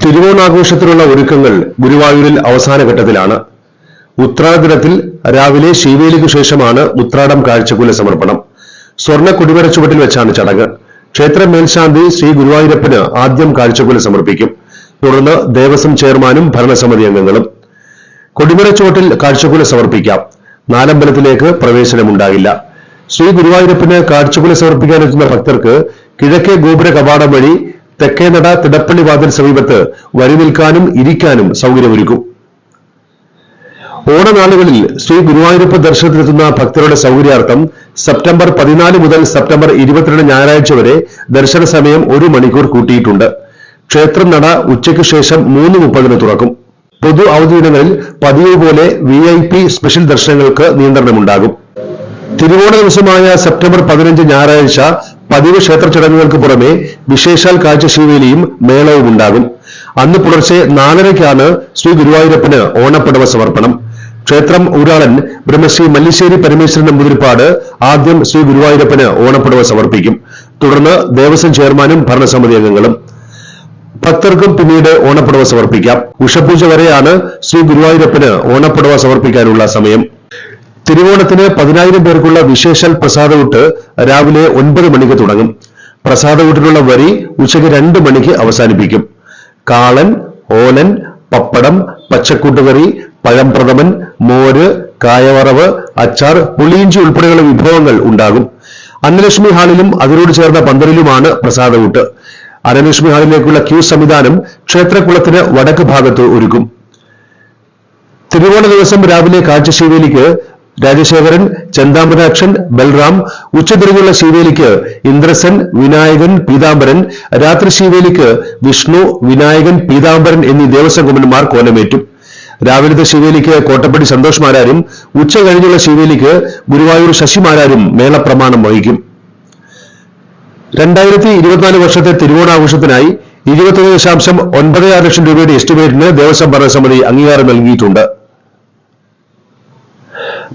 തിരുവോണാഘോഷത്തിനുള്ള ഒരുക്കങ്ങൾ ഗുരുവായൂരിൽ അവസാന ഘട്ടത്തിലാണ്. ഉത്രാട ദിനത്തിൽ രാവിലെ ശീവേലിക്കു ശേഷമാണ് ഉത്രാടം കാഴ്ചക്കുല സമർപ്പണം. സ്വർണ്ണ കൊടിമര ചുവട്ടിൽ വെച്ചാണ് ചടങ്ങ്. ക്ഷേത്ര മേൽശാന്തി ശ്രീ ഗുരുവായൂരപ്പന് ആദ്യം കാഴ്ചക്കുല സമർപ്പിക്കും. തുടർന്ന് ദേവസ്വം ചെയർമാനും ഭരണസമിതി അംഗങ്ങളും. കൊടിമര ചുവട്ടിൽ കാഴ്ചക്കുല സമർപ്പിക്കാം. നാലമ്പലത്തിലേക്ക് പ്രവേശനമുണ്ടാകില്ല. ശ്രീ ഗുരുവായൂരപ്പന് കാഴ്ചക്കുല സമർപ്പിക്കാനെത്തുന്ന ഭക്തർക്ക് കിഴക്കേ ഗോപുര കവാടം വഴി തെക്കേനട തിടപ്പള്ളി വാതിൽ സമീപത്ത് വരി നിൽക്കാനും ഇരിക്കാനും സൗകര്യമൊരുക്കും. ഓണനാളുകളിൽ ശ്രീ ഗുരുവായൂരപ്പ ദർശനത്തിനെത്തുന്ന ഭക്തരുടെ സൗകര്യാർത്ഥം സെപ്റ്റംബർ 14 മുതൽ സെപ്റ്റംബർ 22 ഞായറാഴ്ച വരെ ദർശന സമയം 1 മണിക്കൂർ കൂട്ടിയിട്ടുണ്ട്. ക്ഷേത്രം നട ഉച്ചയ്ക്ക് ശേഷം 3:30 തുറക്കും. പൊതു അവധി ദിനങ്ങളിൽ പതിവ് പോലെ VIP സ്പെഷ്യൽ ദർശനങ്ങൾക്ക് നിയന്ത്രണമുണ്ടാകും. തിരുവോണ ദിവസമായ സെപ്റ്റംബർ 15 ഞായറാഴ്ച പതിവ് ക്ഷേത്ര ചടങ്ങുകൾക്ക് പുറമെ വിശേഷാൽ കാഴ്ചശീവേലിയും മേളവും ഉണ്ടാകും. അന്ന് പുലർച്ചെ 4:30-ക്കാണ് ശ്രീ ഗുരുവായൂരപ്പന് ഓണപ്പടവ സമർപ്പണം. ക്ഷേത്രം ഊരാളൻ ബ്രഹ്മശ്രീ മല്ലിശ്ശേരി പരമേശ്വരൻ നമ്പൂതിരിപ്പാട് ആദ്യം ശ്രീ ഗുരുവായൂരപ്പന് ഓണപ്പടവ സമർപ്പിക്കും. തുടർന്ന് ദേവസ്വം ചെയർമാനും ഭരണസമിതി അംഗങ്ങളും. ഭക്തർക്കും പിന്നീട് ഓണപ്പടവ സമർപ്പിക്കാം. ഉഷപൂജ വരെയാണ് ശ്രീ ഗുരുവായൂരപ്പന് ഓണപ്പടവ സമർപ്പിക്കാനുള്ള സമയം. തിരുവോണത്തിന് 10,000 പേർക്കുള്ള വിശേഷാൽ പ്രസാദഊട്ട് രാവിലെ 9 മണിക്ക് തുടങ്ങും. പ്രസാദഊട്ടിനുള്ള വരി ഉച്ചയ്ക്ക് 2 മണിക്ക് അവസാനിപ്പിക്കും. കാളൻ, ഓലൻ, പപ്പടം, പച്ചക്കൂട്ടുകറി, പഴംപ്രഥമൻ, മോര്, കായവറവ്, അച്ചാർ, പുളിയിഞ്ചി ഉൾപ്പെടെയുള്ള വിഭവങ്ങൾ ഉണ്ടാകും. അന്നലക്ഷ്മി ഹാളിലും അതിനോട് ചേർന്ന പന്തലിലുമാണ് പ്രസാദഊട്ട്. അന്നലക്ഷ്മി ഹാളിലേക്കുള്ള ക്യൂ സംവിധാനം ക്ഷേത്രകുളത്തിന് വടക്ക് ഭാഗത്ത് ഒരുക്കും. തിരുവോണ ദിവസം രാവിലെ കാഴ്ചശീവേലിക്ക് രാജശേഖരൻ, ചെന്താമരാക്ഷൻ, ബൽറാം, ഉച്ചതിരിഞ്ഞുള്ള ശീവേലിക്ക് ഇന്ദ്രസൻ, വിനായകൻ, പീതാംബരൻ, രാത്രി ശീവേലിക്ക് വിഷ്ണു, വിനായകൻ, പീതാംബരൻ എന്നീ ദേവസ്വം കുമരന്മാർ കോലമേറ്റും. രാവിലത്തെ ശീവേലിക്ക് കോട്ടപ്പടി സന്തോഷ് മാരാരും ഉച്ച കഴിഞ്ഞുള്ള ശീവേലിക്ക് ഗുരുവായൂർ ശശിമാരാരും മേളപ്രമാണം വഹിക്കും. 2024 വർഷത്തെ തിരുവോണാഘോഷത്തിനായി 21.96 ലക്ഷം രൂപയുടെ എസ്റ്റിമേറ്റിന് ദേവസ്വം ഭരണസമിതി അംഗീകാരം നൽകിയിട്ടുണ്ട്.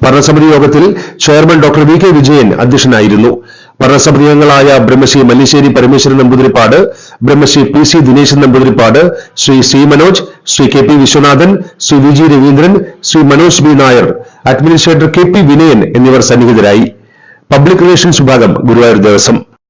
ഭരണസമിതി യോഗത്തിൽ ചെയർമാൻ ഡോക്ടർ VK വിജയൻ അധ്യക്ഷനായിരുന്നു. ഭരണസമിതി അംഗങ്ങളായ Brahmashri Mallissery Parameswaran Namboothiripad, Brahmashri PC Dineshan Namboothiripad, Shri Manoj, Shri KP Viswanathan, Shri VG Raveendran, Shri Manoj B Nair, administrator KP Vinayan എന്നിവർ സന്നിഹിതരായി. പബ്ലിക് റിലേഷൻസ് വിഭാഗം ഗുരുവായൂർ ദേവസ്വം.